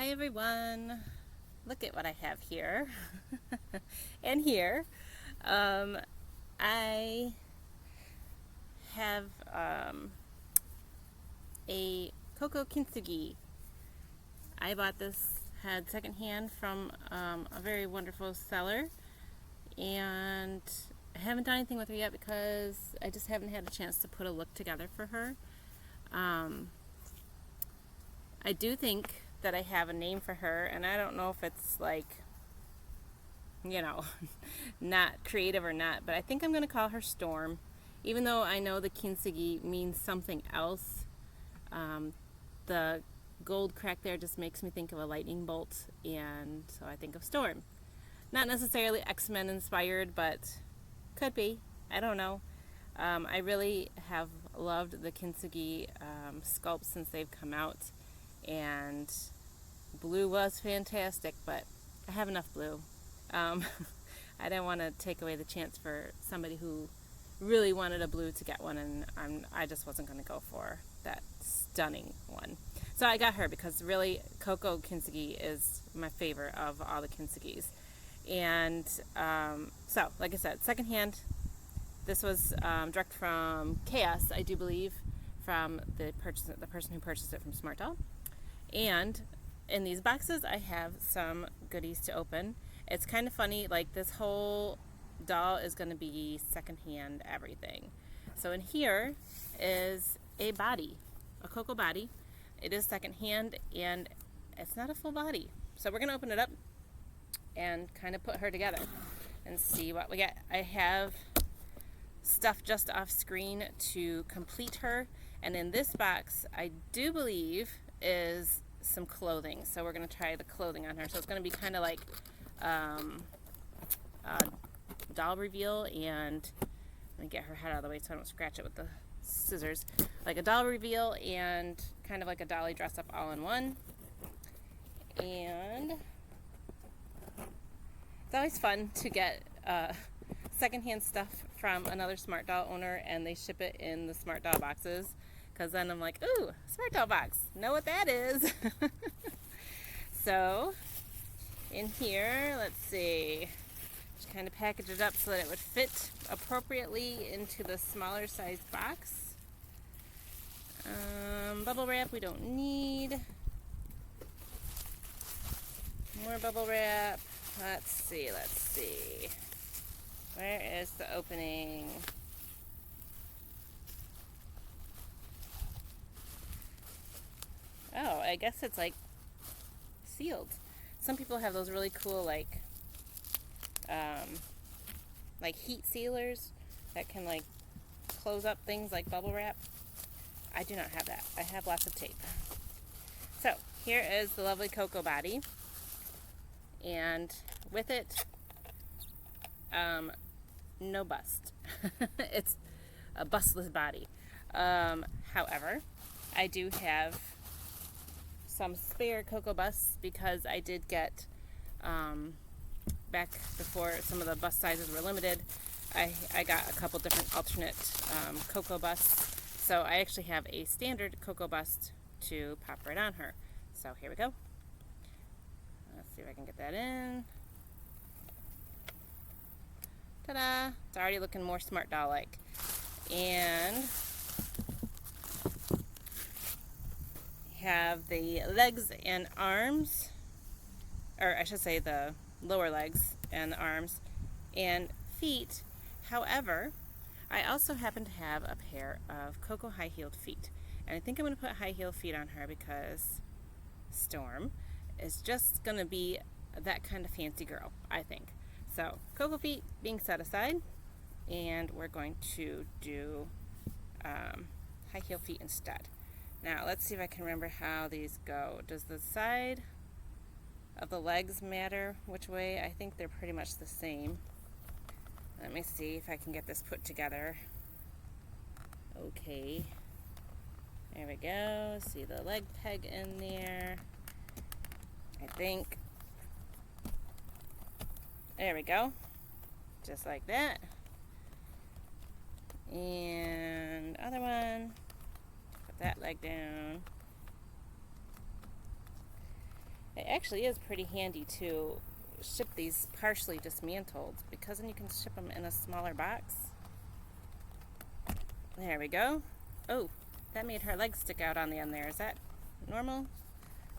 Hi everyone. Look at what I have here and here. Um, I have a Coco Kintsugi. I bought this had secondhand from a very wonderful seller, and I haven't done anything with her yet because I just haven't had a chance to put a look together for her. I do think that I have a name for her, and I don't know if it's like, not creative or not, but I think I'm going to call her Storm. Even though I know the Kintsugi means something else, the gold crack there just makes me think of a lightning bolt, and so I think of Storm. Not necessarily X-Men inspired, but could be. I don't know. I really have loved the Kintsugi sculpts since they've come out, and blue was fantastic, but I have enough blue. I didn't want to take away the chance for somebody who really wanted a blue to get one, and I just wasn't going to go for that stunning one. So I got her because really Coco Kintsugi is my favorite of all the Kintsugis. And so, like I said, secondhand. This was direct from Chaos, I do believe, from the person who purchased it from SmartDoll. And in these boxes, I have some goodies to open. It's kind of funny, like this whole doll is going to be secondhand everything. So in here is a body, a Coco body. It is secondhand, and it's not a full body. So we're going to open it up and kind of put her together and see what we get. I have stuff just off screen to complete her, and in this box I do believe is some clothing, so we're going to try the clothing on her. So it's going to be kind of like a doll reveal, and let me get her head out of the way so I don't scratch it with the scissors. Like a doll reveal and kind of like a Dolly dress up all in one. And it's always fun to get secondhand stuff from another SmartDoll owner, and they ship it in the SmartDoll boxes, because then I'm like, ooh, SmartDoll box, know what that is. So in here, let's see, just kind of package it up so that it would fit appropriately into the smaller size box. Bubble wrap we don't need. More bubble wrap. Let's see. Where is the opening? Oh, I guess it's like sealed. Some people have those really cool like heat sealers that can like close up things like bubble wrap. I do not have that. I have lots of tape. So here is the lovely Coco body, and with it, no bust. It's a bustless body. However, I do have some spare Coco busts because I did get, back before some of the bust sizes were limited, I got a couple different alternate Coco busts. So I actually have a standard Coco bust to pop right on her. So here we go. Let's see if I can get that in. Ta-da! It's already looking more SmartDoll-like. And have the legs and arms, or I should say the lower legs and the arms and feet. However, I also happen to have a pair of Coco high-heeled feet. And I think I'm going to put high-heeled feet on her because Storm is just going to be that kind of fancy girl, I think. So, Coco feet being set aside, and we're going to do high heel feet instead. Now, let's see if I can remember how these go. Does the side of the legs matter which way? I think they're pretty much the same. Let me see if I can get this put together. Okay. There we go. See the leg peg in there. I think. There we go. Just like that. And other one. Put that leg down. actually is pretty handy to ship these partially dismantled, because then you can ship them in a smaller box. There we go. Oh, that made her legs stick out on the end there. Is that normal?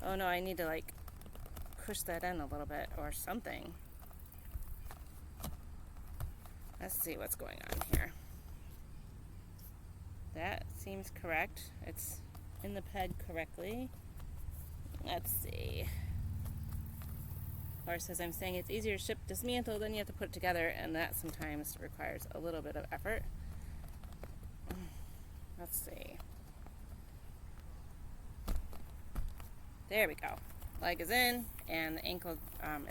Oh no, I need to like push that in a little bit or something. Let's see what's going on here. That seems correct. It's in the peg correctly. Let's see. Of course, as I'm saying, it's easier to ship dismantled than you have to put it together, and that sometimes requires a little bit of effort. Let's see. There we go. Leg is in, and the ankle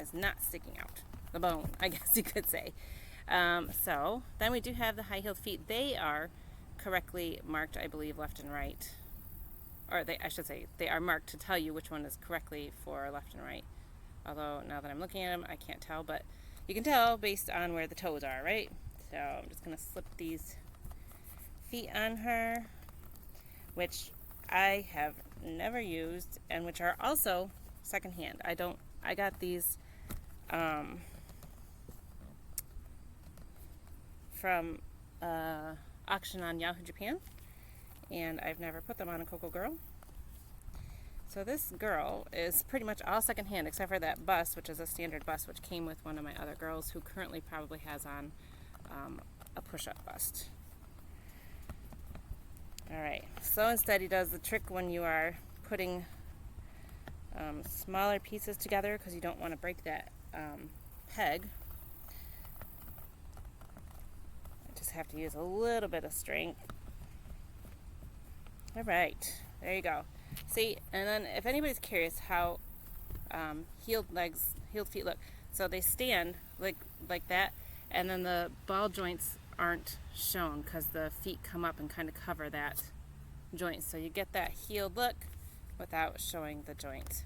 is not sticking out. The bone, I guess you could say. So then we do have the high-heeled feet. They are correctly marked, I believe, left and right. Or I should say, they are marked to tell you which one is correctly for left and right. Although now that I'm looking at them, I can't tell, but you can tell based on where the toes are, right? So I'm just going to slip these feet on her, which I have never used, and which are also secondhand. I got these from auction on Yahoo Japan, and I've never put them on a Coco Girl. So this girl is pretty much all secondhand, except for that bust, which is a standard bust, which came with one of my other girls, who currently probably has on a push-up bust. Alright, Slow and Steady does the trick when you are putting smaller pieces together, because you don't want to break that peg. I just have to use a little bit of strength. Alright, there you go. See, and then if anybody's curious how heeled feet look, so they stand like that, and then the ball joints aren't shown because the feet come up and kind of cover that joint, so you get that heeled look without showing the joint.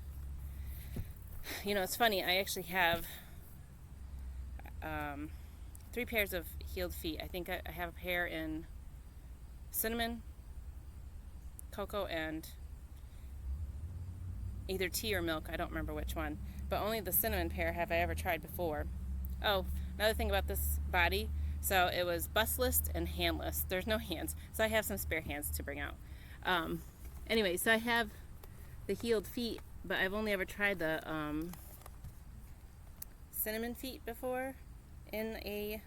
You know, it's funny, I actually have 3 pairs of heeled feet. I think I have a pair in cinnamon, cocoa, and either tea or milk. I don't remember which one, but only the cinnamon pair have I ever tried before. Oh, another thing about this body, so it was bustless and handless. There's no hands, so I have some spare hands to bring out. Anyway, so I have the heeled feet, but I've only ever tried the cinnamon feet before in a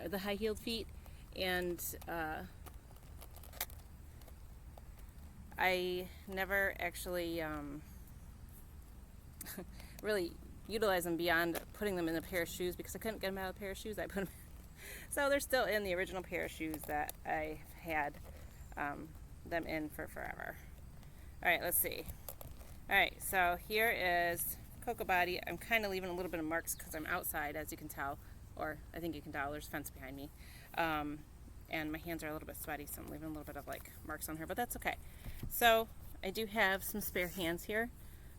the high heeled feet, and I never actually really utilize them beyond putting them in a pair of shoes, because I couldn't get them out of a pair of shoes. I put them so they're still in the original pair of shoes that I had them in for forever. Alright, let's see. Alright, so here is Coco body. I'm kind of leaving a little bit of marks because I'm outside, as you can tell, or I think you can tell. There's a fence behind me, and my hands are a little bit sweaty, so I'm leaving a little bit of like marks on her, but that's okay. So I do have some spare hands here.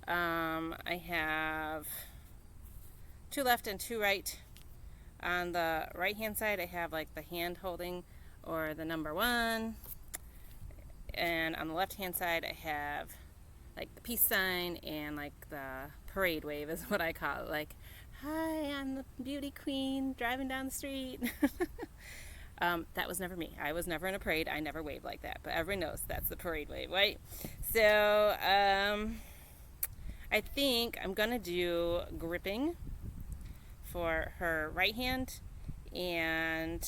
I have 2 left and 2 right. On the right hand side, I have like the hand holding or the number 1, and on the left hand side I have like the peace sign and like the parade wave is what I call it, like, hi, I'm the beauty queen driving down the street. That was never me. I was never in a parade. I never waved like that, but everyone knows that's the parade wave, right? So I think I'm gonna do gripping for her right hand, and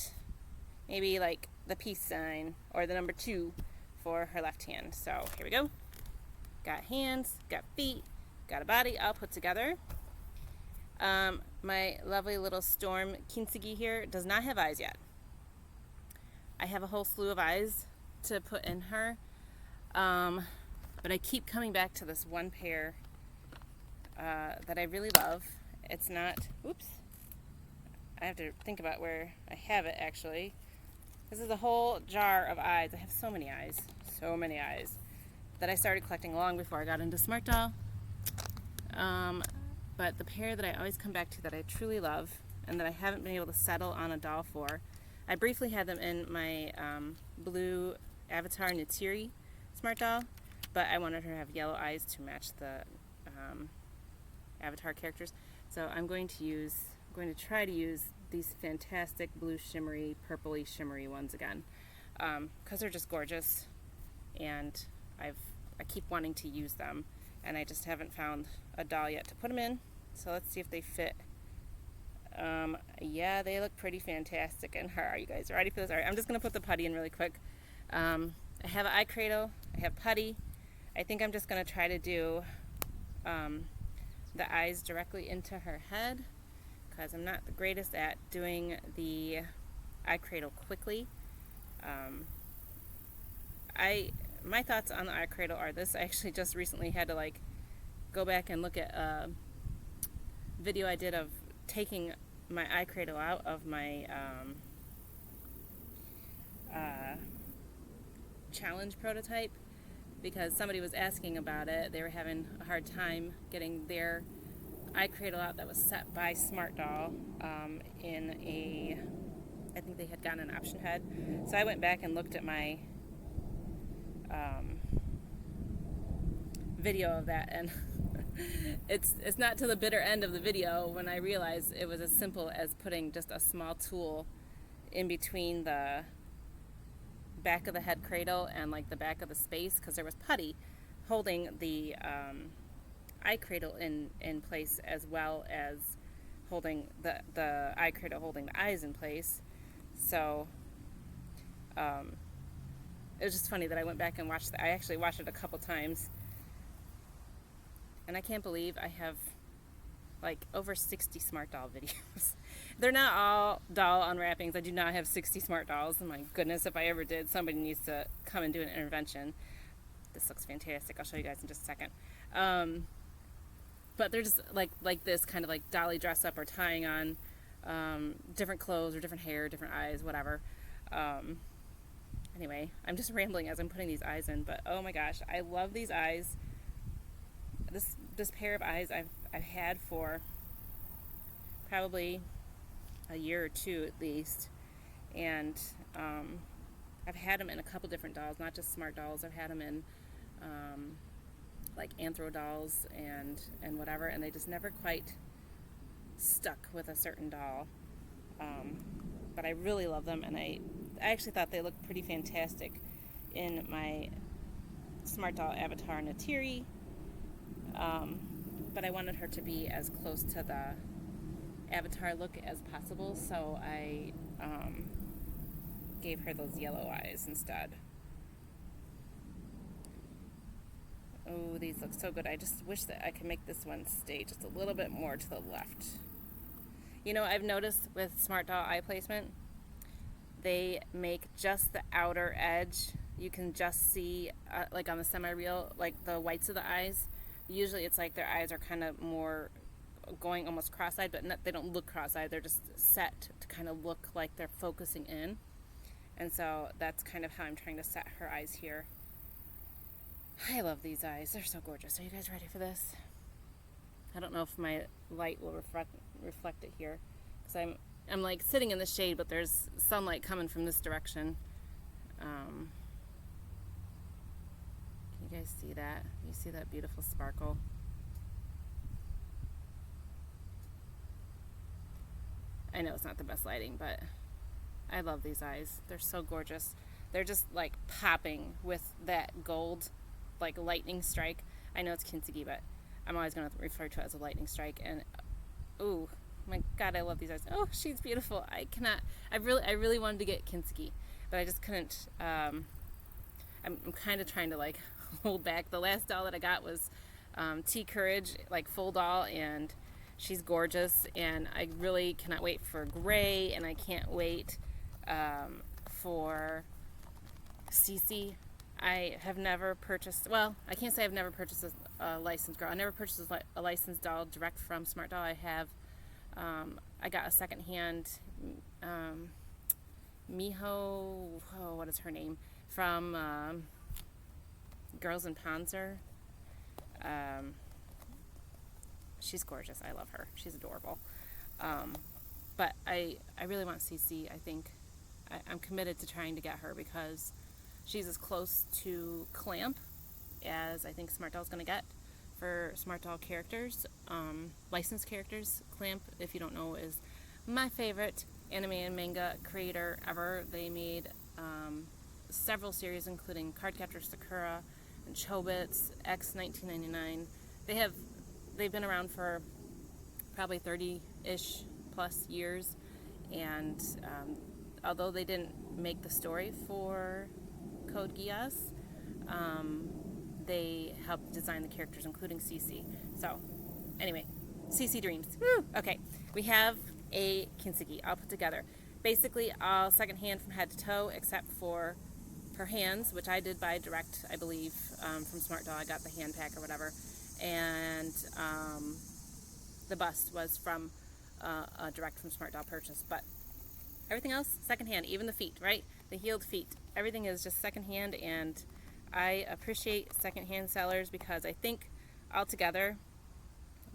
maybe like the peace sign or the number 2 for her left hand. So here we go. Got hands, got feet, got a body all put together. My lovely little Storm Kintsugi here does not have eyes yet. I have a whole slew of eyes to put in her, but I keep coming back to this one pair that I really love. It's not, oops, I have to think about where I have it actually. This is a whole jar of eyes. I have so many eyes that I started collecting long before I got into SmartDoll. But the pair that I always come back to that I truly love and that I haven't been able to settle on a doll for, I briefly had them in my blue Avatar Neytiri SmartDoll, but I wanted her to have yellow eyes to match the Avatar characters. So I'm going to try to use these fantastic blue shimmery, purpley shimmery ones again, because they're just gorgeous, and I keep wanting to use them, and I just haven't found a doll yet to put them in. So let's see if they fit. Yeah, they look pretty fantastic in her. Are you guys ready for this? All right, I'm just going to put the putty in really quick. I have an eye cradle. I have putty. I think I'm just going to try to do the eyes directly into her head, because I'm not the greatest at doing the eye cradle quickly. My thoughts on the eye cradle are this. I actually just recently had to go back and look at a video I did of taking my eye cradle out of my challenge prototype, because somebody was asking about it. They were having a hard time getting their eye cradle out that was set by SmartDoll I think they had gotten an option head. So I went back and looked at my video of that, and it's not to the bitter end of the video when I realized it was as simple as putting just a small tool in between the back of the head cradle and the back of the space, because there was putty holding the eye cradle in place, as well as holding the eye cradle holding the eyes in place. So it was just funny that I went back and watched I actually watched it a couple times, and I can't believe I have over 60 SmartDoll videos. They're not all doll unwrappings. I do not have 60 SmartDolls. Oh my goodness, if I ever did, somebody needs to come and do an intervention. This looks fantastic. I'll show you guys in just a second. But they're just like this, kind of like dolly dress up or tying on different clothes or different hair, different eyes, whatever. Anyway, I'm just rambling as I'm putting these eyes in, but oh my gosh, I love these eyes. This pair of eyes I've had for probably a year or two at least, and I've had them in a couple different dolls, not just SmartDolls. I've had them in Anthro dolls and whatever, and they just never quite stuck with a certain doll. But I really love them, and I actually thought they looked pretty fantastic in my SmartDoll Avatar Natiri. But I wanted her to be as close to the Avatar look as possible, so I gave her those yellow eyes instead. Oh, these look so good. I just wish that I could make this one stay just a little bit more to the left. You know, I've noticed with SmartDoll eye placement, they make just the outer edge. You can just see, on the semi-real, the whites of the eyes. Usually it's their eyes are kind of more going almost cross-eyed, but they don't look cross-eyed. They're just set to kind of look like they're focusing in. And so that's kind of how I'm trying to set her eyes here. I love these eyes. They're so gorgeous. Are you guys ready for this? I don't know if my light will reflect it here, because I'm sitting in the shade, but there's sunlight coming from this direction. Can you guys see that? You see that beautiful sparkle? I know it's not the best lighting, but I love these eyes. They're so gorgeous. They're just popping with that gold lightning strike. I know it's Kintsugi, but I'm always going to refer to it as a lightning strike. And oh my god, I love these eyes. Oh, she's beautiful. I really wanted to get Kintsugi, but I just couldn't. I'm kind of trying to hold back. The last doll that I got was T Courage, full doll, and she's gorgeous, and I really cannot wait for Gray, and I can't wait for Cece. I have never purchased, well, I can't say I've never purchased a licensed girl. I never purchased a licensed doll direct from SmartDoll. I have, I got a secondhand Miho, oh, what is her name? From Girls in Panzer. She's gorgeous. I love her. She's adorable. But I really want CC. I think I'm committed to trying to get her because she's as close to Clamp as I think SmartDoll's going to get for SmartDoll characters. Licensed characters. Clamp, if you don't know, is my favorite anime and manga creator ever. They made several series, including Cardcaptor Sakura and Chobits, X 1999. They've been around for probably 30-ish plus years, and although they didn't make the story for Code Geass, they helped design the characters, including CC. So, anyway, CC Dreams. Woo! Okay, we have a Kintsugi all put together. Basically, all secondhand from head to toe, except for her hands, which I did buy direct, I believe, from SmartDoll. I got the hand pack or whatever. And the bust was from a direct from SmartDoll purchase. But everything else, secondhand, even the feet, right? The heeled feet. Everything is just secondhand, and I appreciate secondhand sellers because I think altogether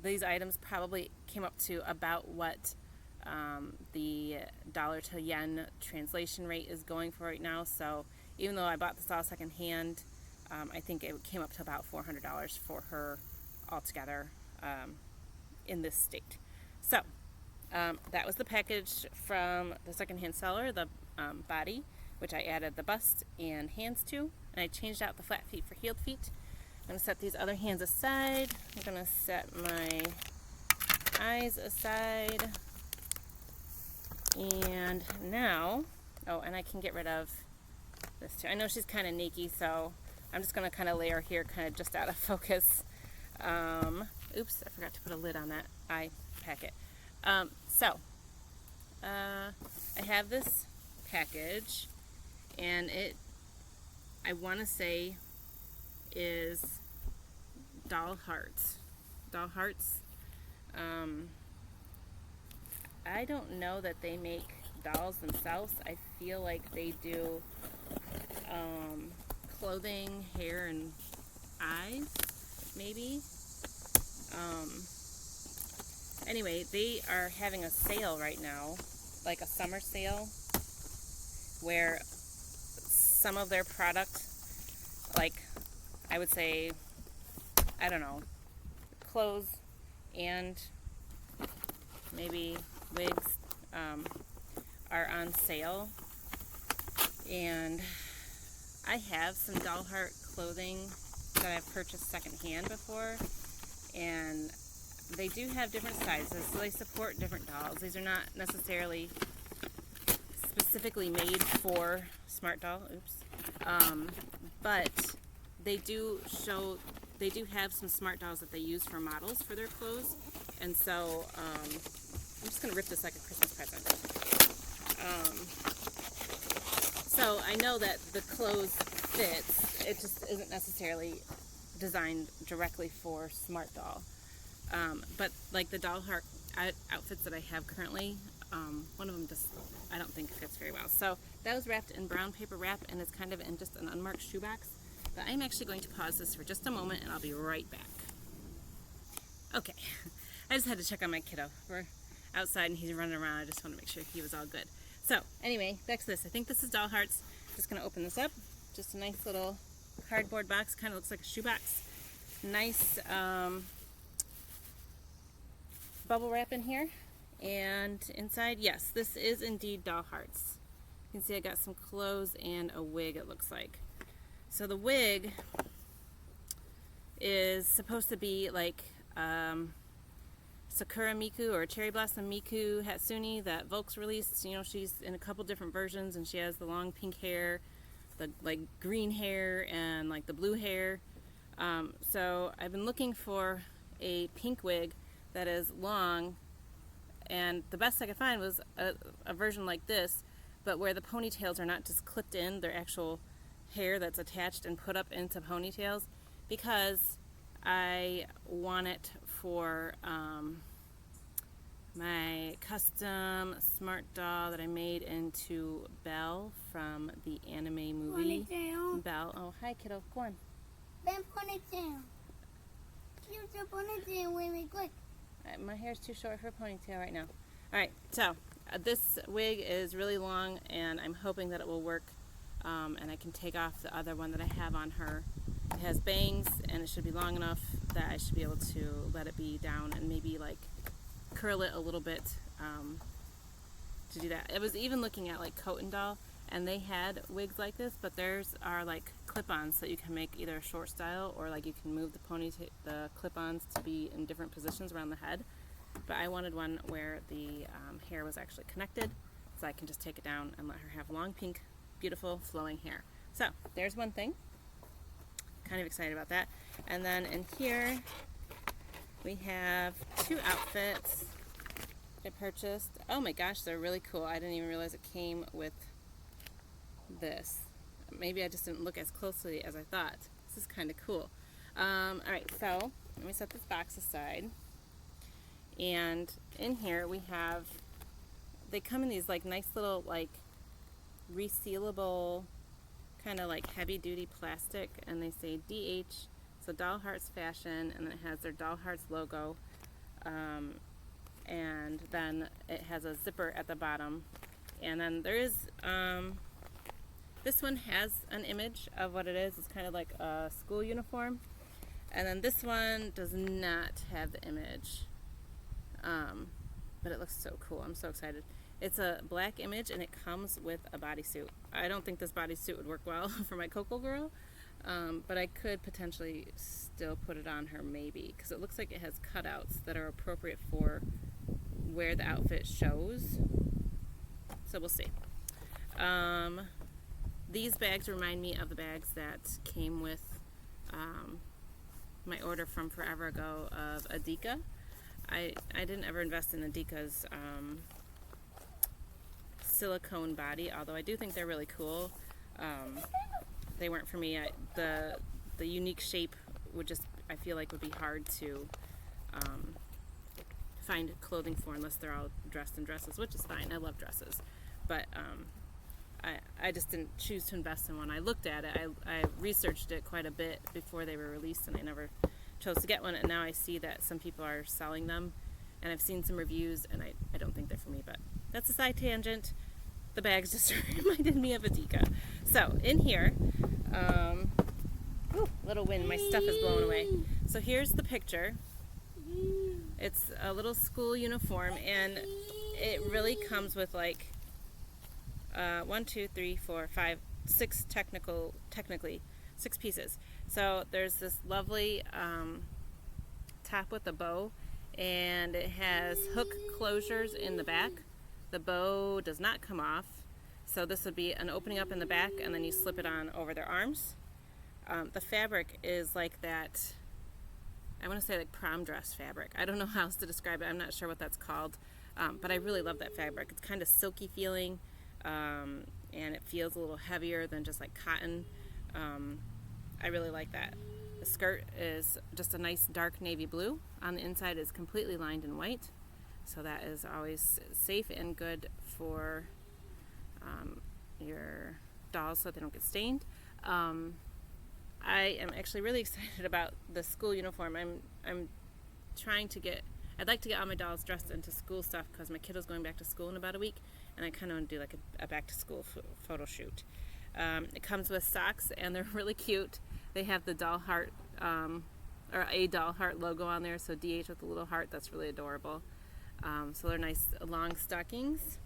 these items probably came up to about what the dollar to yen translation rate is going for right now. So even though I bought this all secondhand, I think it came up to about $400 for her altogether in this state. So that was the package from the secondhand seller, the body, which I added the bust and hands to, and I changed out the flat feet for heeled feet. I'm going to set these other hands aside. I'm going to set my eyes aside. And now, oh, and I can get rid of this too. I know she's kind of naked, so I'm just going to kind of lay her here kind of just out of focus. Oops, I forgot to put a lid on that eye packet. I have this package, and I want to say, is doll hearts. Doll hearts. I don't know that they make dolls themselves. I feel like they do clothing, hair, and eyes, maybe. Anyway, they are having a sale right now, like a summer sale, where some of their product, like I would say, I don't know, clothes and maybe wigs are on sale. And I have some doll heart clothing that I've purchased secondhand before, and they do have different sizes, so they support different dolls. These are not necessarily specifically made for SmartDoll, but they do have some SmartDolls that they use for models for their clothes, and so I'm just going to rip this like a Christmas present. So I know that the clothes fits, it just isn't necessarily designed directly for SmartDoll. But like the doll heart outfits that I have currently, one of them just, I don't think fits very well. So that was wrapped in brown paper wrap, and it's kind of in just an unmarked shoebox. But I'm actually going to pause this for just a moment, and I'll be right back. Okay, I just had to check on my kiddo. We're outside and he's running around. I just want to make sure he was all good. So anyway, back to this. I think this is doll hearts. Just going to open this up. Just a nice little cardboard box. Kind of looks like a shoebox. Nice bubble wrap in here. And inside, yes, this is indeed doll hearts. You can see I got some clothes and a wig, it looks like. So the wig is supposed to be like Sakura Miku or Cherry Blossom Miku Hatsune that Volks released. You know, she's in a couple different versions, and she has the long pink hair, the like green hair, and like the blue hair. So I've been looking for a pink wig that is long, and the best I could find was a version like this, but where the ponytails are not just clipped in, they're actual hair that's attached and put up into ponytails, because I want it for my custom SmartDoll that I made into Belle from the anime movie. Ponytail. Belle. Oh, hi kiddo. Go on. Ben ponytail. Use your ponytail really quick. My hair's too short for a ponytail right now. Alright, so this wig is really long, and I'm hoping that it will work, and I can take off the other one that I have on her It has bangs, and it should be long enough that I should be able to let it be down and maybe like curl it a little bit to do that. I was even looking at like Doll, and they had wigs like this, but theirs are like clip-ons, so you can make either a short style or like you can move the clip-ons to be in different positions around the head. But I wanted one where the hair was actually connected, so I can just take it down and let her have long, pink, beautiful, flowing hair. So there's one thing. Kind of excited about that. And then in here we have two outfits I purchased. Oh my gosh, they're really cool. I didn't even realize it came with this. Maybe I just didn't look as closely as I thought. This is kind of cool. Alright, so let me set this box aside. And in here we have, they come in these like nice little like resealable kind of like heavy duty plastic, and they say DH, so Doll Hearts Fashion, and then it has their Doll Hearts logo, and then it has a zipper at the bottom, and then there is this one has an image of what it is. It's kind of like a school uniform, and then this one does not have the image, but it looks so cool. I'm so excited. It's a black image, and it comes with a bodysuit. I don't think this bodysuit would work well for my Coco girl, but I could potentially still put it on her maybe, because it looks like it has cutouts that are appropriate for where the outfit shows. So we'll see. These bags remind me of the bags that came with my order from forever ago of Adika. I didn't ever invest in Adika's silicone body, although I do think they're really cool. They weren't for me. The unique shape would just, I feel like, would be hard to find clothing for unless they're all dressed in dresses, which is fine. I love dresses, but I just didn't choose to invest in one. I looked at it. I researched it quite a bit before they were released, and I never chose to get one, and now I see that some people are selling them, and I've seen some reviews, and I don't think they're for me, but that's a side tangent. The bags just reminded me of Adika. So in here, little wind, my stuff is blowing away. So here's the picture. It's a little school uniform, and it really comes with like 1, 2, 3, 4, 5, 6 technically 6 pieces. So there's this lovely top with a bow, and it has hook closures in the back. The bow does not come off, so this would be an opening up in the back, and then you slip it on over their arms. The fabric is like that, I want to say like prom dress fabric. I don't know how else to describe it. I'm not sure what that's called, but I really love that fabric. It's kind of silky feeling, and it feels a little heavier than just like cotton. I really like that. The skirt is just a nice dark navy blue. On the inside is completely lined in white, so that is always safe and good for your dolls so they don't get stained. I am actually really excited about the school uniform. I'm trying to get, I'd like to get all my dolls dressed into school stuff because my kiddo's going back to school in about a week, and I kind of want to do like a back to school photo shoot. It comes with socks, and they're really cute. They have the doll heart, or a doll heart logo on there, so DH with a little heart. That's really adorable. So they're nice long stockings.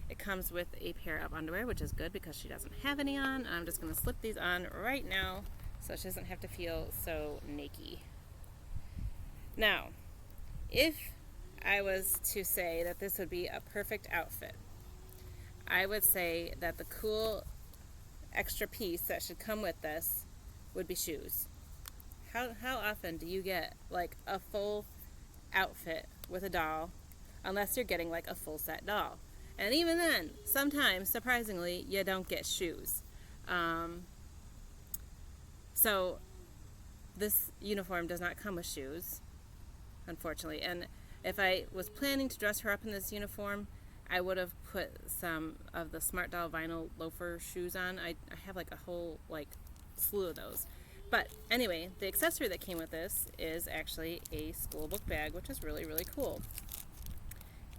It comes with a pair of underwear, which is good because she doesn't have any on. I'm just going to slip these on right now so she doesn't have to feel so naked. Now, if I was to say that this would be a perfect outfit, I would say that the cool extra piece that should come with this would be shoes. How often do you get like a full outfit with a doll, unless you're getting like a full set doll? And even then, sometimes, surprisingly, you don't get shoes. So this uniform does not come with shoes, unfortunately. And if I was planning to dress her up in this uniform, I would have put some of the SmartDoll vinyl loafer shoes on. I have like a whole like slew of those. But anyway, the accessory that came with this is actually a school book bag, which is really, really cool.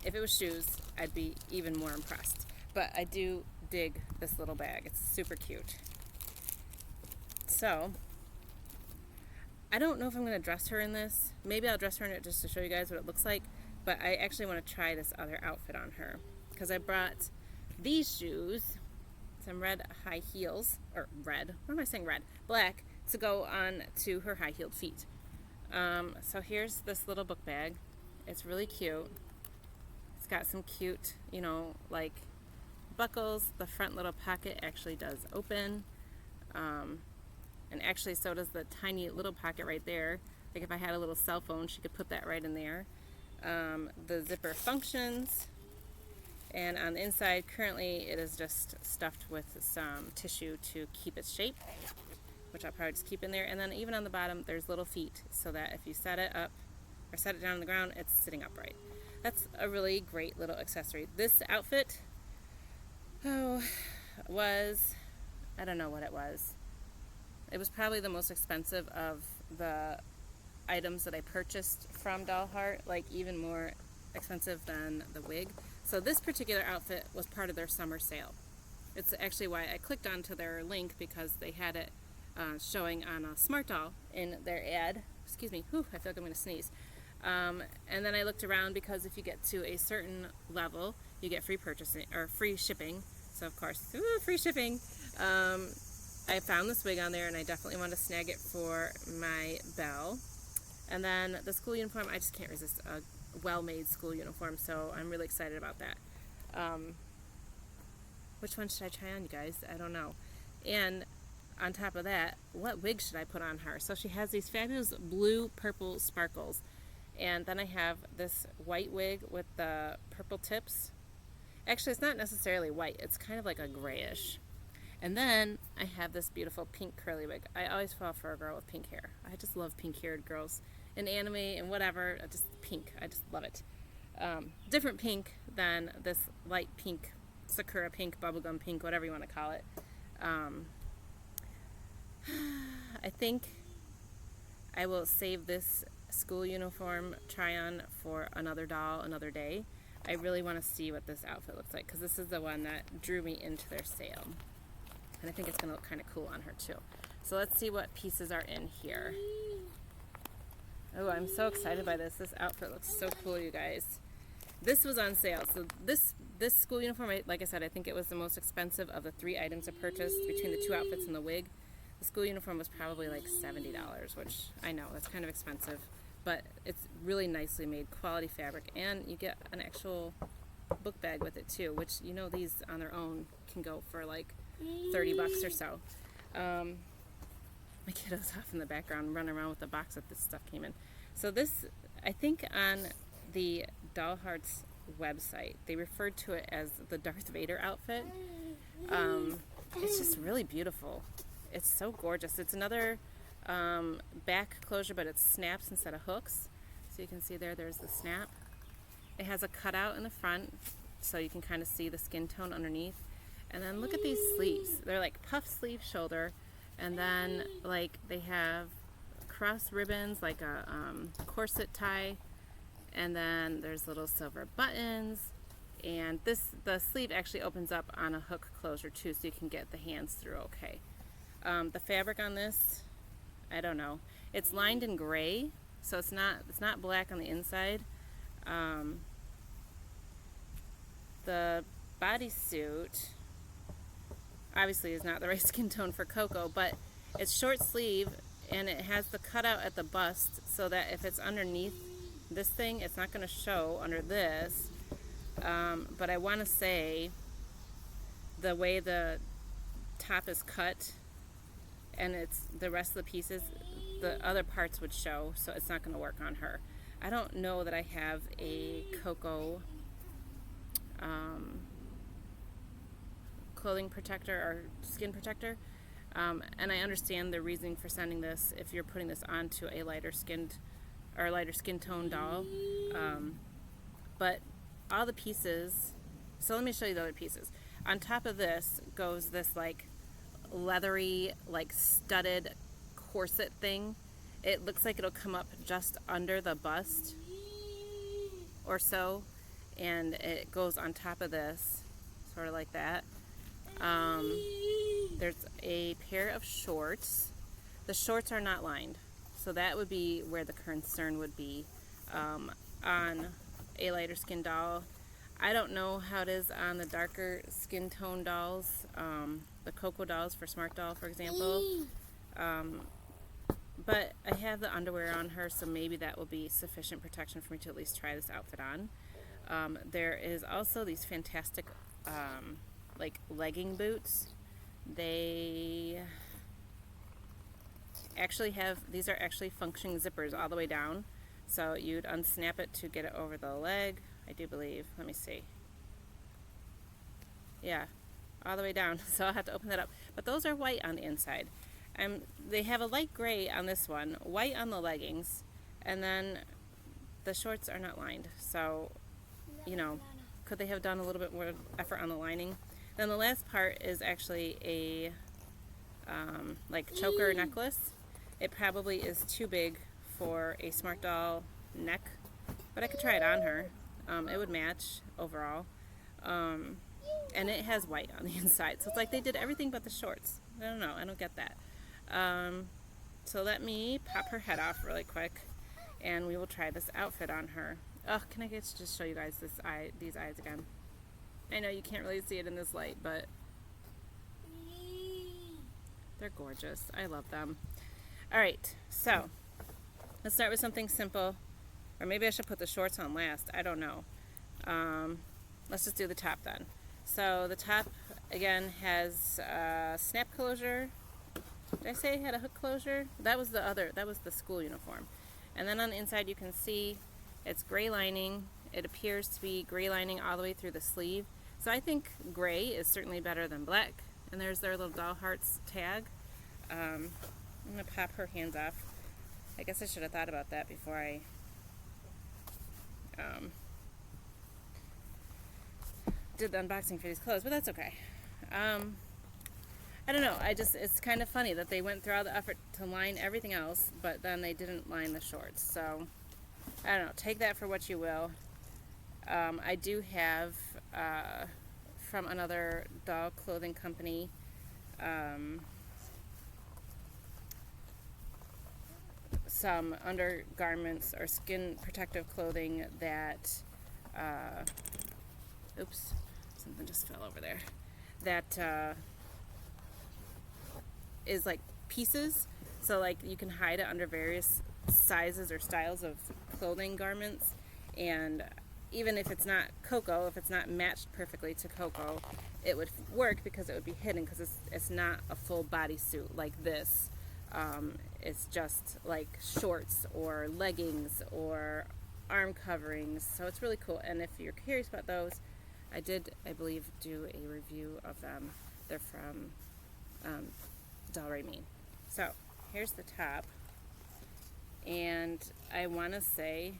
If it was shoes, I'd be even more impressed. But I do dig this little bag. It's super cute. So, I don't know if I'm going to dress her in this. Maybe I'll dress her in it just to show you guys what it looks like. But I actually want to try this other outfit on her. Because I brought these shoes, some red high heels, or red, what am I saying red? Black, to go on to her high heeled feet. So here's this little book bag. It's really cute. It's got some cute, you know, like buckles. The front little pocket actually does open. And actually so does the tiny little pocket right there. Like if I had a little cell phone, she could put that right in there. The zipper functions. And on the inside, currently it is just stuffed with some tissue to keep its shape, which I'll probably just keep in there. And then even on the bottom, there's little feet so that if you set it up or set it down on the ground, it's sitting upright. That's a really great little accessory. This outfit was, I don't know what it was. It was probably the most expensive of the items that I purchased from Doll Heart, like even more expensive than the wig. So this particular outfit was part of their summer sale. It's actually why I clicked onto their link, because they had it showing on a SmartDoll in their ad. Excuse me, whew, I feel like I'm going to sneeze. And then I looked around, because if you get to a certain level, you get free purchasing or free shipping. So of course, free shipping. I found this wig on there, and I definitely want to snag it for my Belle. And then the school uniform, I just can't resist a well-made school uniform, so I'm really excited about that. Which one should I try on, you guys? I don't know. And on top of that, what wig should I put on her? So she has these fabulous blue purple sparkles, and then I have this white wig with the purple tips. Actually, it's not necessarily white, it's kind of like a grayish. And then I have this beautiful pink curly wig. I always fall for a girl with pink hair. I just love pink-haired girls in anime and whatever. Just pink. I just love it. Different pink than this light pink, sakura pink, bubblegum pink, whatever you want to call it. I think I will save this school uniform try-on for another doll, another day. I really want to see what this outfit looks like, because this is the one that drew me into their sale. And I think it's going to look kind of cool on her too. So let's see what pieces are in here. Oh, I'm so excited by this. This outfit looks so cool, you guys. This was on sale. So this school uniform, like I said, I think it was the most expensive of the 3 items I purchased between the 2 outfits and the wig. The school uniform was probably like $70, which I know, that's kind of expensive. But it's really nicely made, quality fabric. And you get an actual book bag with it too, which, you know, these on their own can go for like $30 or so. My kiddo's off in the background running around with the box that this stuff came in. So this, I think on the Doll Heart's website, they referred to it as the Darth Vader outfit. It's just really beautiful. It's so gorgeous. It's another back closure, but it snaps instead of hooks. So you can see there's the snap. It has a cutout in the front, so you can kind of see the skin tone underneath. And then look at these sleeves. They're like puff sleeve shoulder, and then like they have cross ribbons, like a corset tie, and then there's little silver buttons. And the sleeve actually opens up on a hook closure too, so you can get the hands through okay. The fabric on this, I don't know. It's lined in gray, so it's not black on the inside. The bodysuit obviously is not the right skin tone for Coco, but it's short sleeve, and it has the cutout at the bust so that if it's underneath this thing, it's not going to show under this. But I want to say the way the top is cut and it's the rest of the pieces, the other parts would show, so it's not going to work on her. I don't know that I have a Coco clothing protector or skin protector, and I understand the reasoning for sending this if you're putting this onto a lighter skin tone doll, but all the pieces, so let me show you the other pieces. On top of this goes this like leathery, like studded corset thing. It looks like it'll come up just under the bust or so, and it goes on top of this, sort of like that. There's a pair of shorts. The shorts are not lined, So that would be where the concern would be on a lighter skin doll. I don't know how it is on the darker skin tone dolls, the Cocoa dolls for SmartDoll, for example. But I have the underwear on her, so maybe that will be sufficient protection for me to at least try this outfit on. There is also these fantastic like legging boots. They actually have, these are actually functioning zippers all the way down. So you'd unsnap it to get it over the leg, I do believe. Let me see. Yeah, all the way down. So I'll have to open that up. But those are white on the inside. They have a light gray on this one, white on the leggings, and then the shorts are not lined. So, you know, could they have done a little bit more effort on the lining? Then the last part is actually a like choker necklace. It probably is too big for a SmartDoll neck, but I could try it on her. It would match overall. And it has white on the inside. So it's like they did everything but the shorts. I don't know. I don't get that. So let me pop her head off really quick, and we will try this outfit on her. Oh, can I just show you guys these eyes again? I know you can't really see it in this light, but they're gorgeous. I love them. Alright, so let's start with something simple. Or maybe I should put the shorts on last. I don't know. Let's just do the top then. So the top, again, has snap closure. Did I say it had a hook closure? That was the school uniform. And then on the inside you can see it's gray lining. It appears to be gray lining all the way through the sleeve. So I think gray is certainly better than black. And there's their little doll hearts tag. I'm going to pop her hands off. I guess I should have thought about that before I did the unboxing for these clothes, but that's okay. I don't know, it's kind of funny that they went through all the effort to line everything else, but then they didn't line the shorts. So, I don't know, take that for what you will. I do have, from another doll clothing company, some undergarments or skin protective clothing that, oops, something just fell over there, that is like pieces, so like you can hide it under various sizes or styles of clothing garments, and even if it's not Coco, if it's not matched perfectly to Coco, it would work because it would be hidden, because it's not a full bodysuit like this. It's just like shorts or leggings or arm coverings, so it's really cool. And if you're curious about those, I believe, do a review of them. They're from Dolly. So here's the top, and I want to say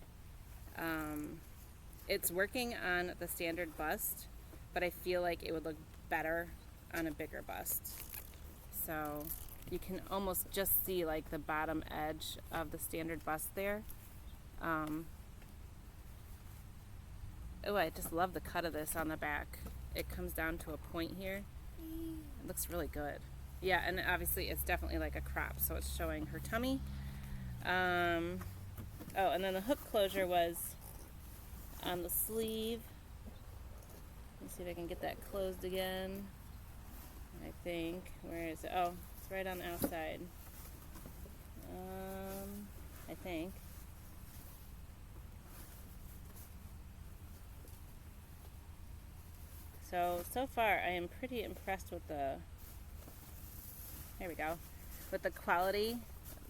it's working on the standard bust, but I feel like it would look better on a bigger bust. So you can almost just see like the bottom edge of the standard bust there. Oh, I just love the cut of this on the back. It comes down to a point here. It looks really good. Yeah, and obviously it's definitely like a crop, so it's showing her tummy. Oh, and then the hook closure was on the sleeve. Let me see if I can get that closed again. I think. Where is it? Oh, it's right on the outside. I think. So far I am pretty impressed with there we go, with the quality.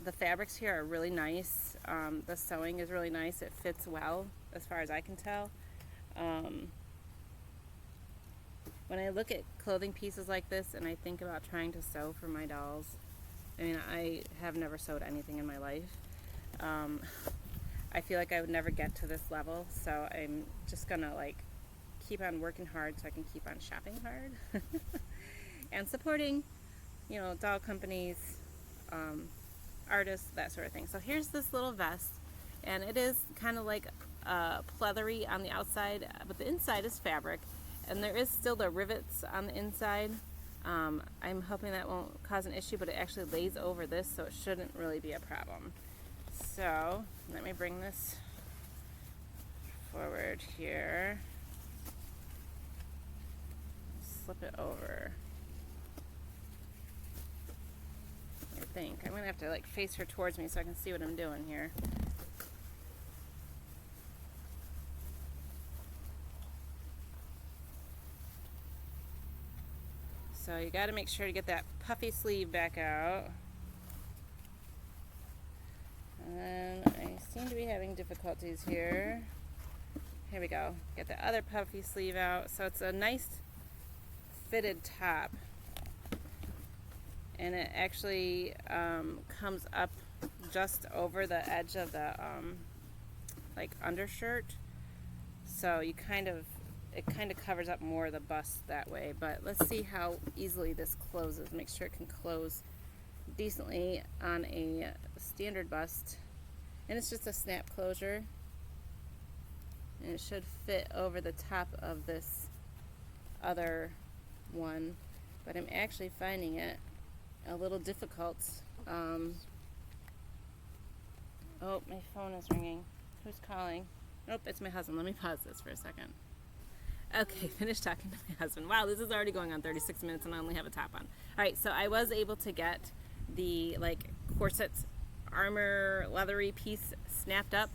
The fabrics here are really nice. The sewing is really nice. It fits well as far as I can tell. When I look at clothing pieces like this and I think about trying to sew for my dolls, I mean, I have never sewed anything in my life. I feel like I would never get to this level, so I'm just gonna like keep on working hard so I can keep on shopping hard and supporting, you know, doll companies, artists, that sort of thing. So here's this little vest, and it is kind of like pleathery on the outside, but the inside is fabric, and there is still the rivets on the inside. I'm hoping that won't cause an issue, but it actually lays over this, so it shouldn't really be a problem. So let me bring this forward here. Slip it over. I think I'm gonna have to like face her towards me so I can see what I'm doing here. So you got to make sure to get that puffy sleeve back out. And then I seem to be having difficulties here. Here we go. Get the other puffy sleeve out. So it's a nice fitted top. And it actually comes up just over the edge of the like undershirt. So you it kind of covers up more of the bust that way. But let's see how easily this closes. Make sure it can close decently on a standard bust. And it's just a snap closure. And it should fit over the top of this other one. But I'm actually finding it a little difficult. Oh, my phone is ringing. Who's calling? Nope, it's my husband. Let me pause this for a second. Okay, finished talking to my husband. Wow, this is already going on 36 minutes and I only have a top on. All right, so I was able to get the like corset armor leathery piece snapped up.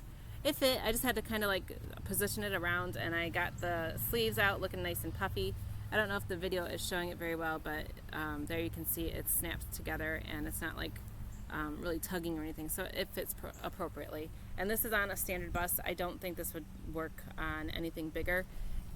It fit. I just had to kind of like position it around, and I got the sleeves out looking nice and puffy. I don't know if the video is showing it very well, but there you can see it snaps together and it's not like really tugging or anything, so it fits appropriately. And this is on a standard bust. I don't think this would work on anything bigger.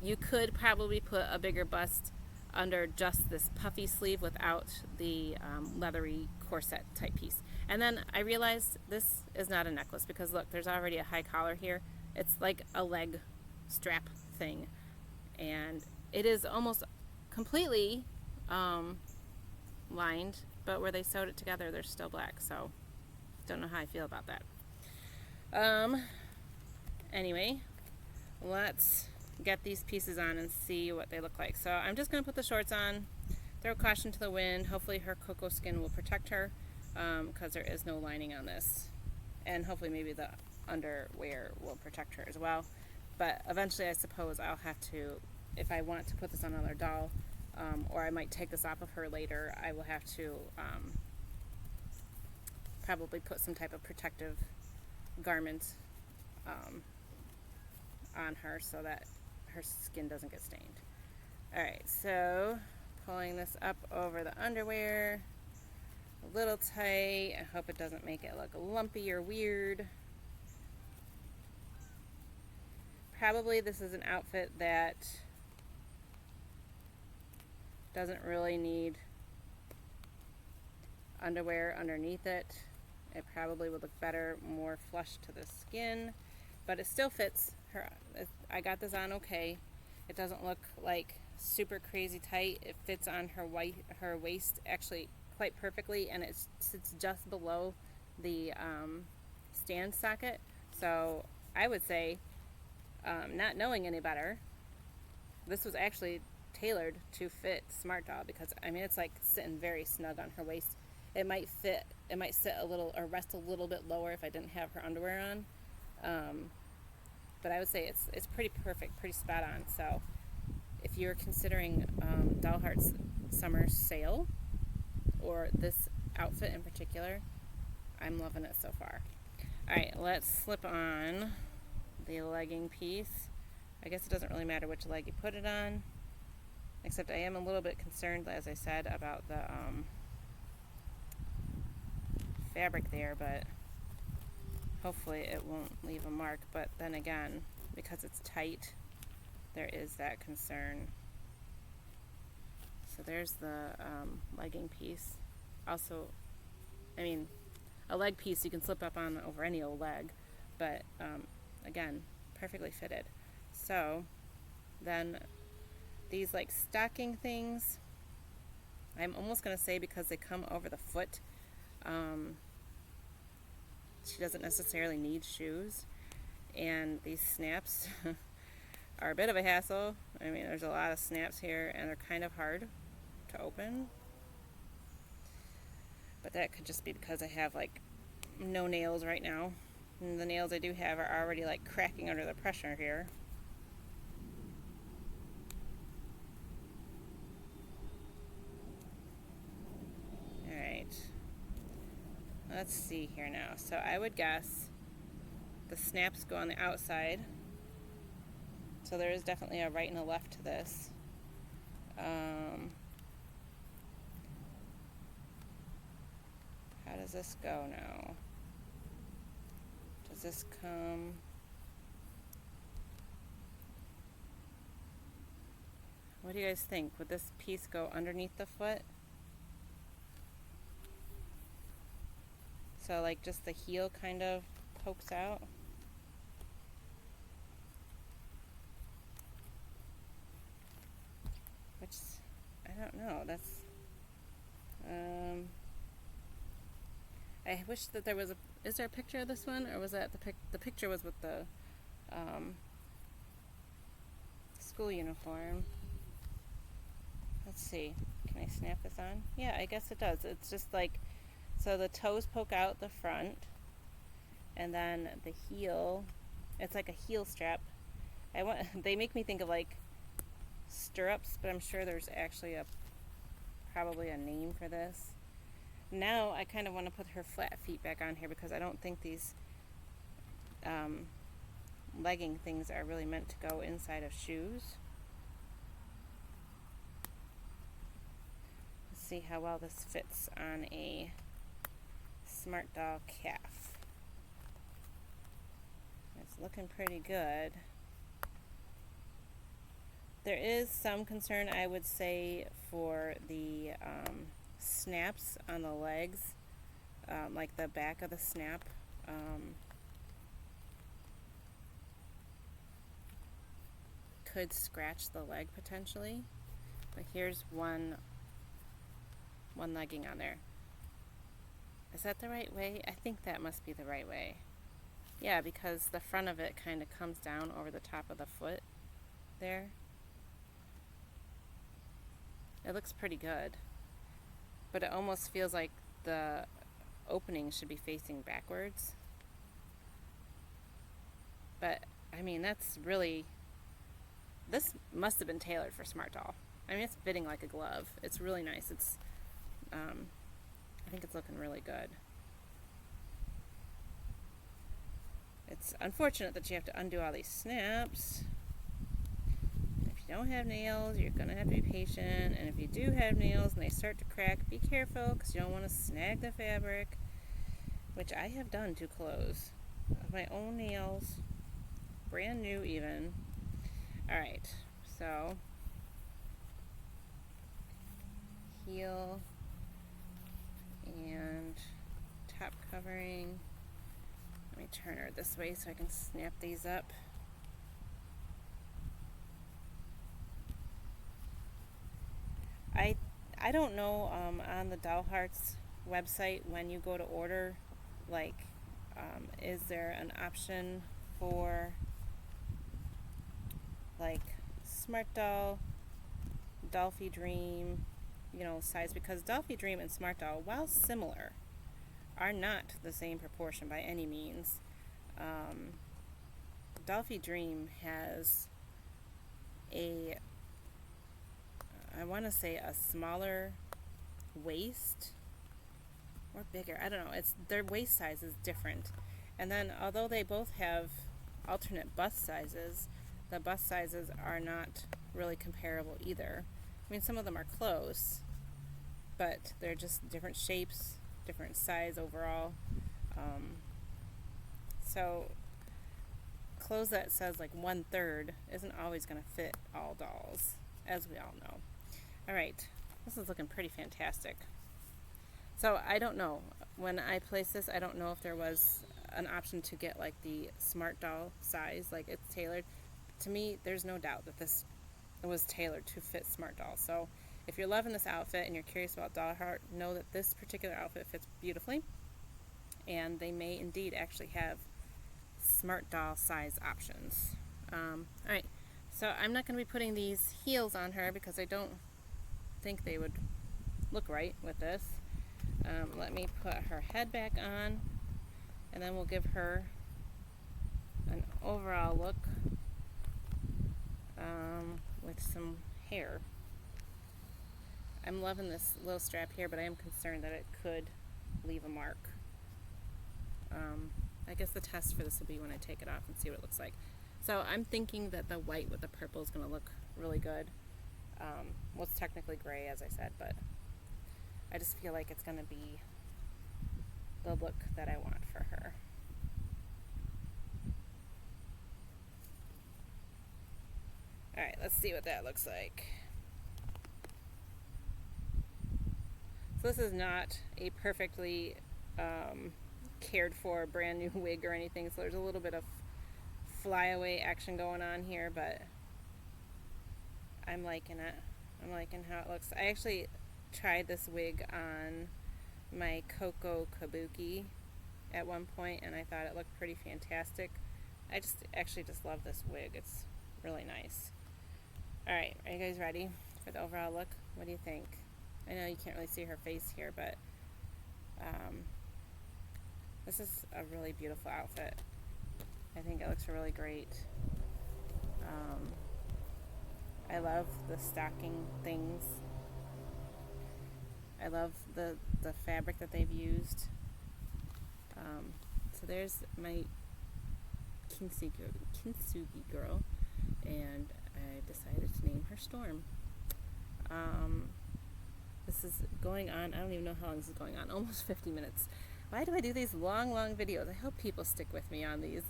You could probably put a bigger bust under just this puffy sleeve without the leathery corset type piece. And then I realized this is not a necklace because look, there's already a high collar here. It's like a leg strap thing, and it is almost completely lined, but where they sewed it together they're still black, so don't know how I feel about that. Anyway, let's get these pieces on and see what they look like. So I'm just going to put the shorts on, throw caution to the wind. Hopefully her cocoa skin will protect her because there is no lining on this, and hopefully maybe the underwear will protect her as well. But eventually I suppose I'll have to, if I want to put this on another doll, or I might take this off of her later, I will have to probably put some type of protective garment on her so that her skin doesn't get stained. Alright, so pulling this up over the underwear, a little tight. I hope it doesn't make it look lumpy or weird. Probably this is an outfit that doesn't really need underwear underneath it. It probably would look better more flush to the skin, but it still fits her. I got this on okay. It doesn't look like super crazy tight. It fits on her waist actually quite perfectly, and it sits just below the stand socket. So I would say, not knowing any better, this was actually tailored to fit SmartDoll, because I mean it's like sitting very snug on her waist. It might sit a little or rest a little bit lower if I didn't have her underwear on, but I would say it's pretty perfect, pretty spot on. So if you're considering Doll Heart's summer sale, or this outfit in particular, I'm loving it so far. Alright, let's slip on the legging piece. I guess it doesn't really matter which leg you put it on, except I am a little bit concerned, as I said, about the fabric there, but hopefully it won't leave a mark. But then again, because it's tight, there is that concern. So there's the legging piece. Also, I mean, a leg piece you can slip up on over any old leg, but again, perfectly fitted. So then these like stocking things, I'm almost going to say because they come over the foot, she doesn't necessarily need shoes, and these snaps are a bit of a hassle. I mean, there's a lot of snaps here and they're kind of hard to open, but that could just be because I have like no nails right now, And the nails I do have are already like cracking under the pressure here. Alright. Let's see here now. So I would guess the snaps go on the outside. So there is definitely a right and a left to this. How does this go now? Does this come... What do you guys think? Would this piece go underneath the foot? So like just the heel kind of pokes out? Which, I don't know, that's... I wish that there was a... Is there a picture of this one? Or was that the picture was with the school uniform. Let's see. Can I snap this on? Yeah, I guess it does. It's just like... So the toes poke out the front. And then the heel... It's like a heel strap. They make me think of like stirrups, but I'm sure there's actually probably a name for this. Now I kind of want to put her flat feet back on here because I don't think these legging things are really meant to go inside of shoes. Let's see how well this fits on a SmartDoll calf. It's looking pretty good. There is some concern, I would say, for the snaps on the legs, like the back of the snap. Could scratch the leg potentially. But here's one legging on there. Is that the right way? I think that must be the right way. Yeah, because the front of it kind of comes down over the top of the foot there. It looks pretty good, but it almost feels like the opening should be facing backwards. But I mean, that's really, this must have been tailored for SmartDoll. I mean, it's fitting like a glove. It's really nice. It's I think it's looking really good. It's unfortunate that you have to undo all these snaps. If you don't have nails, you're going to have to be patient. And if you do have nails and they start to crack, be careful because you don't want to snag the fabric, which I have done to clothes of my own nails, brand new even. Alright, so heel and top covering. Let me turn her this way so I can snap these up. I don't know on the Doll Hearts website when you go to order, like, is there an option for like SmartDoll, Dolphy Dream, you know, size, because Dolphy Dream and SmartDoll, while similar, are not the same proportion by any means. Dolphy Dream has I want to say a smaller waist or bigger. I don't know. It's their waist size is different. And then although they both have alternate bust sizes, the bust sizes are not really comparable either. I mean, some of them are close, but they're just different shapes, different size overall. So clothes that says like 1/3 isn't always going to fit all dolls, as we all know. Alright, this is looking pretty fantastic. So I don't know, when I placed this, I don't know if there was an option to get like the SmartDoll size, like it's tailored. To me, there's no doubt that this was tailored to fit SmartDoll. So if you're loving this outfit and you're curious about Doll Heart, know that this particular outfit fits beautifully, and they may indeed actually have SmartDoll size options. Alright, so I'm not going to be putting these heels on her because I don't think they would look right with this. Let me put her head back on, and then we'll give her an overall look with some hair. I'm loving this little strap here, but I am concerned that it could leave a mark. I guess the test for this will be when I take it off and see what it looks like. So I'm thinking that the white with the purple is going to look really good. Well, it's technically gray, as I said, but I just feel like it's going to be the look that I want for her. Alright, let's see what that looks like. So this is not a perfectly cared for brand new wig or anything, so there's a little bit of flyaway action going on here, but I'm liking it. I'm liking how it looks. I actually tried this wig on my Coco Kabuki at one point, and I thought it looked pretty fantastic. I actually just love this wig. It's really nice. Alright, are you guys ready for the overall look? What do you think? I know you can't really see her face here, but this is a really beautiful outfit. I think it looks really great. I love the stocking things. I love the fabric that they've used. So there's my Kintsugi girl, and I decided to name her Storm. This is going on, I don't even know how long this is going on, almost 50 minutes. Why do I do these long videos? I hope people stick with me on these.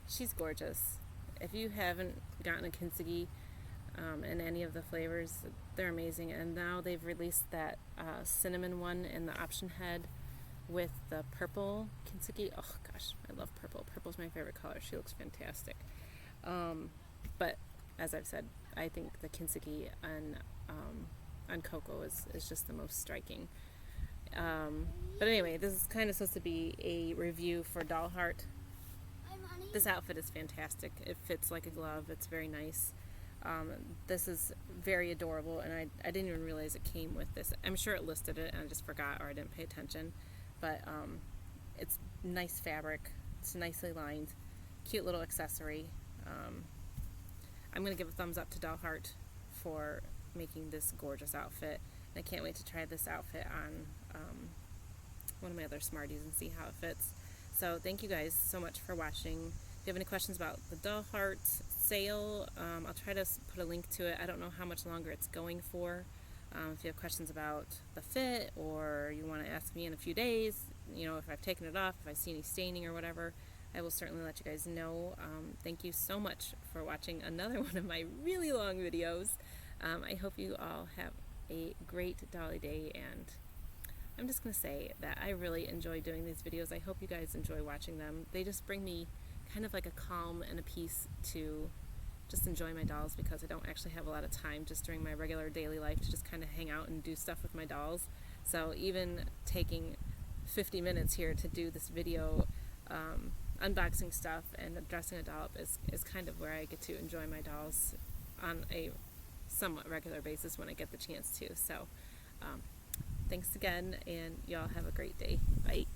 She's gorgeous. If you haven't gotten a Kintsugi in any of the flavors, they're amazing. And now they've released that cinnamon one in the option head with the purple Kintsugi. Oh gosh, I love purple. Purple's my favorite color. She looks fantastic. But as I've said, I think the Kintsugi on Coco is just the most striking. But anyway, this is kind of supposed to be a review for Doll Heart. This outfit is fantastic. It fits like a glove. It's very nice. This is very adorable, and I didn't even realize it came with this. I'm sure it listed it, and I just forgot, or I didn't pay attention. But it's nice fabric. It's nicely lined. Cute little accessory. I'm going to give a thumbs up to Doll Heart for making this gorgeous outfit. And I can't wait to try this outfit on one of my other Smarties and see how it fits. So thank you guys so much for watching. If you have any questions about the Doll Heart sale, I'll try to put a link to it. I don't know how much longer it's going for. If you have questions about the fit, or you want to ask me in a few days, you know, if I've taken it off, if I see any staining or whatever, I will certainly let you guys know. Thank you so much for watching another one of my really long videos. I hope you all have a great Dolly Day, and I'm just going to say that I really enjoy doing these videos. I hope you guys enjoy watching them. They just bring me kind of like a calm and a peace to just enjoy my dolls, because I don't actually have a lot of time just during my regular daily life to just kind of hang out and do stuff with my dolls. So even taking 50 minutes here to do this video, unboxing stuff and dressing a doll up is kind of where I get to enjoy my dolls on a somewhat regular basis when I get the chance to. So thanks again, and y'all have a great day. Bye.